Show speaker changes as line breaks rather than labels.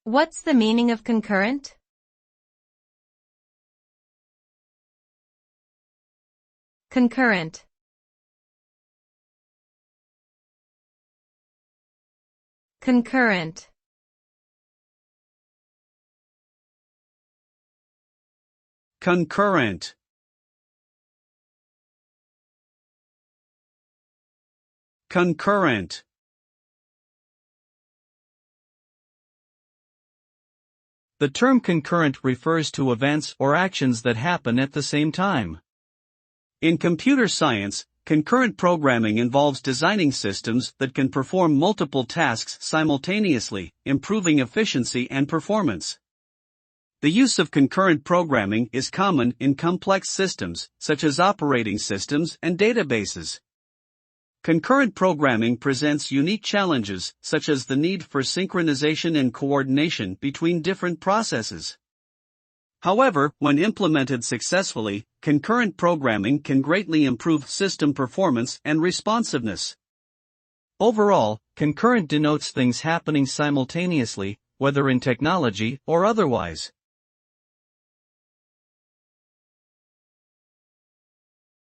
What's the meaning of concurrent? Concurrent. Concurrent.
Concurrent. Concurrent. The term concurrent refers to events or actions that happen at the same time. In computer science, concurrent programming involves designing systems that can perform multiple tasks simultaneously, improving efficiency and performance. The use of concurrent programming is common in complex systems, such as operating systems and databases. Concurrent programming presents unique challenges, such as the need for synchronization and coordination between different processes. However, when implemented successfully, concurrent programming can greatly improve system performance and responsiveness. Overall, concurrent denotes things happening simultaneously, whether in technology or otherwise.